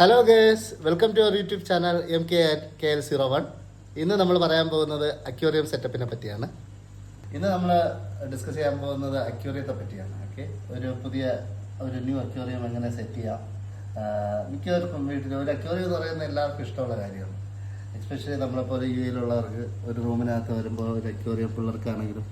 Hello guys, welcome to our YouTube channel MKKL01. ഇന്ന് നമ്മൾ പറയാൻ പോകുന്നത് അക്വേറിയം സെറ്റപ്പിനെ പറ്റിയാണ്. ഇന്ന് നമ്മൾ ഡിസ്കസ് ചെയ്യാൻ പോകുന്നത് അക്വേറിയത്തെ പറ്റിയാണ്. ഓക്കെ, ഒരു ന്യൂ അക്വേറിയം എങ്ങനെ സെറ്റ് ചെയ്യാം. മിക്കവർക്കും വീട്ടിൽ ഒരു അക്വേറിയം എന്ന് പറയുന്നത് എല്ലാവർക്കും ഇഷ്ടമുള്ള കാര്യമാണ്. എസ്പെഷ്യലി നമ്മളിപ്പോൾ ഒരു UAE-യിലുള്ളവർക്ക് ഒരു റൂമിനകത്ത് വരുമ്പോൾ ഒരു അക്വേറിയം പിള്ളേർക്കാണെങ്കിലും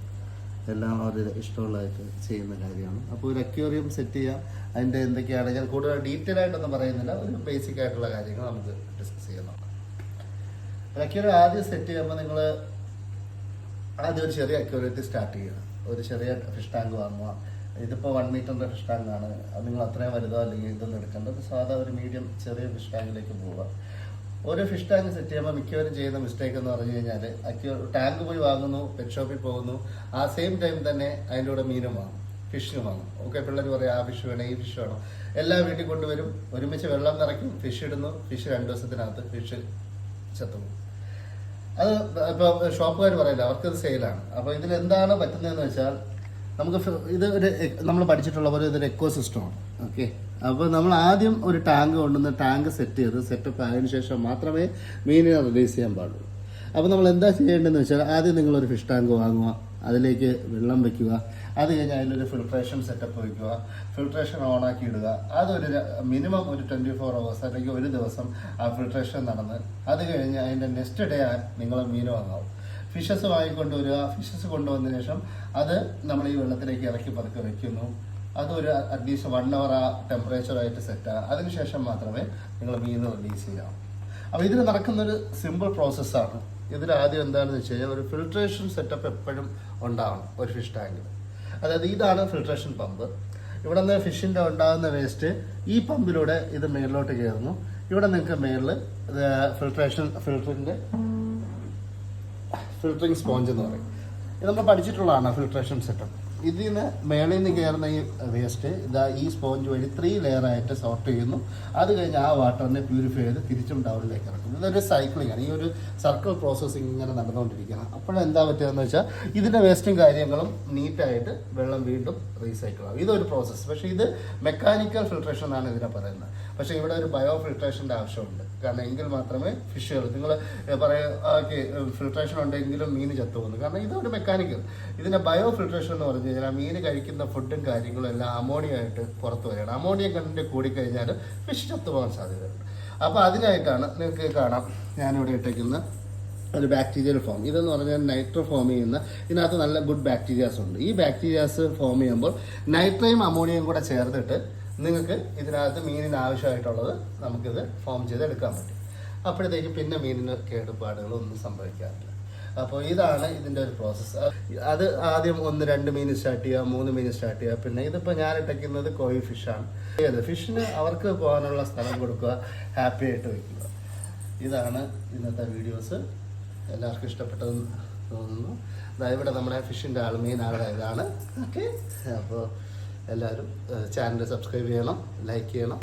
എല്ലാം അവർ ഇഷ്ടമുള്ളതായിട്ട് ചെയ്യുന്ന കാര്യമാണ്. അപ്പോൾ ഒരു അക്വേറിയം സെറ്റ് ചെയ്യാം. അതിൻ്റെ എന്തൊക്കെയാണ് ഞാൻ കൂടുതൽ ഡീറ്റെയിൽ ആയിട്ടൊന്നും പറയുന്നില്ല, ഒരു ബേസിക് ആയിട്ടുള്ള കാര്യങ്ങൾ നമുക്ക് ഡിസ്കസ് ചെയ്യുന്നുണ്ട്. ഒരു അക്വേറിയം ആദ്യം സെറ്റ് ചെയ്യുമ്പോൾ നിങ്ങൾ ആദ്യം ഒരു ചെറിയ അക്വേറിയത്തിൽ സ്റ്റാർട്ട് ചെയ്യുക. ഒരു ചെറിയ ഫിഷ് ടാങ്ക് വാങ്ങുക. ഇതിപ്പോൾ 1 മീറ്ററിൻ്റെ ഫിഷ് ടാങ്കാണ്, അത് നിങ്ങൾ അത്രയും വലുതോ അല്ലെങ്കിൽ ഇതൊന്നും എടുക്കേണ്ടത്. സാധാ ഒരു മീഡിയം ചെറിയ ഫിഷ് ടാങ്കിലേക്ക് പോവുക. ഒരു ഫിഷ് ടാങ്ക് സെറ്റ് ചെയ്യുമ്പോൾ മിക്കവരും ചെയ്യുന്ന മിസ്റ്റേക്ക് എന്ന് പറഞ്ഞു കഴിഞ്ഞാൽ ടാങ്ക് പോയി വാങ്ങുന്നു, പെറ്റ് ഷോപ്പിൽ പോകുന്നു, ആ സെയിം ടൈം തന്നെ അതിൻ്റെ കൂടെ മീനും വാങ്ങും, ഫിഷിന് വാങ്ങും. ഓക്കെ, പിള്ളേർ പറയും ആ ഫിഷ് വേണം, ഈ ഫിഷ് വേണം, എല്ലാം വീട്ടിൽ കൊണ്ടുവരും, ഒരുമിച്ച് വെള്ളം നിറയ്ക്കും, ഫിഷ് ഇടുന്നു, ഫിഷ് 2 ദിവസത്തിനകത്ത് ഫിഷ് ചത്തുപോകും. അത് ഇപ്പോൾ ഷോപ്പുകാർ പറയില്ല, അവർക്കത് സെയിലാണ്. അപ്പോൾ ഇതിൽ എന്താണ് പറ്റുന്നതെന്ന് വെച്ചാൽ ഇത് നമ്മൾ പഠിച്ചിട്ടുള്ള പോലെ ഇതൊരു എക്കോ സിസ്റ്റമാണ്. ഓക്കെ, അപ്പോൾ നമ്മൾ ആദ്യം ഒരു ടാങ്ക് കൊണ്ടുവന്ന് ടാങ്ക് സെറ്റപ്പ് ആയതിനു ശേഷം മാത്രമേ മീനിനെ റിലീസ് ചെയ്യാൻ പാടുള്ളൂ. അപ്പോൾ നമ്മൾ എന്താ ചെയ്യേണ്ടതെന്ന് വെച്ചാൽ ആദ്യം നിങ്ങളൊരു ഫിഷ് ടാങ്ക് വാങ്ങുക, അതിലേക്ക് വെള്ളം വെക്കുക, അത് കഴിഞ്ഞ് അതിലൊരു ഫിൽട്രേഷൻ സെറ്റപ്പ് വയ്ക്കുക, ഫിൽട്രേഷൻ ഓണാക്കി ഇടുക. അതൊരു മിനിമം ഒരു 24 hours അല്ലെങ്കിൽ ഒരു ദിവസം ആ ഫിൽട്രേഷൻ നടന്ന് അത് കഴിഞ്ഞ് അതിൻ്റെ നെക്സ്റ്റ് ഡേ നിങ്ങൾ മീൻ വാങ്ങാവും. ഫിഷസ് വാങ്ങിക്കൊണ്ടുവരിക. ഫിഷസ് കൊണ്ടുവന്നതിന് ശേഷം അത് നമ്മൾ ഈ വെള്ളത്തിലേക്ക് ഇറക്കി പതുക്കെ വെക്കുന്നു. അതൊരു അറ്റ്ലീസ്റ്റ് 1 hour ആ ടെമ്പറേച്ചറായിട്ട് സെറ്റാകുക. അതിനുശേഷം മാത്രമേ നിങ്ങൾ മീൻ റിലീസ് ചെയ്യാവൂ. അപ്പോൾ ഇതിൽ നടക്കുന്നൊരു സിമ്പിൾ പ്രോസസ്സാണ്. ഇതിൽ ആദ്യം എന്താണെന്ന് വെച്ച് കഴിഞ്ഞാൽ ഒരു ഫിൽട്രേഷൻ സെറ്റപ്പ് എപ്പോഴും ഉണ്ടാവണം ഒരു ഫിഷ് ടാങ്കിൽ. അതായത് ഇതാണ് ഫിൽട്രേഷൻ പമ്പ്. ഇവിടെ നിന്ന് ഫിഷിൻ്റെ ഉണ്ടാകുന്ന വേസ്റ്റ് ഈ പമ്പിലൂടെ ഇത് മേളിലോട്ട് കയറുന്നു. ഇവിടെ നിങ്ങൾക്ക് മേളിൽ ഫിൽറ്ററിങ് സ്പോഞ്ച് എന്ന് പറയും. ഇത് നമ്മൾ പഠിച്ചിട്ടുള്ളതാണ് ഫിൽട്രേഷൻ സെറ്റപ്പ്. ഇതിൽ നിന്ന് മേളിൽ നിന്ന് കയറുന്ന ഈ വേസ്റ്റ് ഈ സ്പോഞ്ച് വഴി 3 ലെയറായിട്ട് സോർട്ട് ചെയ്യുന്നു. അത് കഴിഞ്ഞ് ആ വാട്ടറിനെ പ്യൂരിഫൈ ചെയ്ത് തിരിച്ചും ഡൗണിലേക്ക് ഇറക്കുന്നു. ഇതൊരു സൈക്ലിംഗ് ആണ്. ഈ ഒരു സർക്കിൾ പ്രോസസ്സിങ് ഇങ്ങനെ നടന്നുകൊണ്ടിരിക്കണം. അപ്പോഴെന്താ പറ്റുകയെന്ന് വെച്ചാൽ ഇതിൻ്റെ വേസ്റ്റും കാര്യങ്ങളും നീറ്റായിട്ട് വെള്ളം വീണ്ടും റീസൈക്കിൾ ആവും. ഇതൊരു പ്രോസസ്സ്. പക്ഷേ ഇത് മെക്കാനിക്കൽ ഫിൽട്രേഷൻ എന്നാണ് ഇതിനെ പറയുന്നത്. പക്ഷേ ഇവിടെ ഒരു ബയോ ഫിൽട്രേഷൻ്റെ ആവശ്യമുണ്ട്. കാരണം എങ്കിൽ മാത്രമേ ഫിഷുകൾ നിങ്ങൾ ഫിൽട്രേഷൻ ഉണ്ടെങ്കിലും മീൻ ചത്തുപോകുന്നു. കാരണം ഇതൊരു മെക്കാനിക്കൽ. ഇതിൻ്റെ ബയോ ഫിൽട്രേഷൻ എന്ന് പറഞ്ഞു കഴിഞ്ഞാൽ മീൻ കഴിക്കുന്ന ഫുഡും കാര്യങ്ങളും എല്ലാം അമോണിയായിട്ട് പുറത്തു വരികയാണ്. അമോണിയ കണ്ടന്റ് കൂടിക്കഴിഞ്ഞാൽ ഫിഷ് ചത്തുപോകാൻ സാധ്യതയുണ്ട്. അപ്പോൾ അതിനായിട്ടാണ് നിങ്ങൾക്ക് കാണാം ഞാനിവിടെ ഇട്ടേക്കുന്ന ഒരു ബാക്ടീരിയൽ ഫോം. ഇതെന്ന് പറഞ്ഞാൽ നൈട്രോ ഫോം ചെയ്യുന്ന, ഇതിനകത്ത് നല്ല ഗുഡ് ബാക്ടീരിയാസ് ഉണ്ട്. ഈ ബാക്ടീരിയാസ് ഫോം ചെയ്യുമ്പോൾ നൈട്രയും അമോണിയയും കൂടെ ചേർത്തിട്ട് നിങ്ങൾക്ക് ഇതിനകത്ത് മീനിന് ആവശ്യമായിട്ടുള്ളത് നമുക്കിത് ഫോം ചെയ്ത് എടുക്കാൻ പറ്റും. അപ്പോഴത്തേക്ക് പിന്നെ മീനിന് കേടുപാടുകളൊന്നും സംഭവിക്കാറില്ല. അപ്പോൾ ഇതാണ് ഇതിൻ്റെ ഒരു പ്രോസസ്സ്. അത് ആദ്യം 1-2 മീൻ സ്റ്റാർട്ട് ചെയ്യുക, 3 മീൻ സ്റ്റാർട്ട് ചെയ്യുക. പിന്നെ ഇതിപ്പോൾ ഞാൻ ഇട്ടയ്ക്കുന്നത് കോയി ഫിഷാണ്. ഫിഷിന് അവർക്ക് പോകാനുള്ള സ്ഥലം കൊടുക്കുക, ഹാപ്പി ആയിട്ട് വയ്ക്കുക. ഇതാണ് ഇന്നത്തെ വീഡിയോസ്. എല്ലാവർക്കും ഇഷ്ടപ്പെട്ടതെന്ന് തോന്നുന്നു. ഇവിടെ നമ്മുടെ ഫിഷിൻ്റെ മെയിൻ ആളുടെ ഇതാണ്. ഓക്കെ, അപ്പോൾ എല്ലാവരും ചാനൽ സബ്സ്ക്രൈബ് ചെയ്യണം, ലൈക്ക് ചെയ്യണം.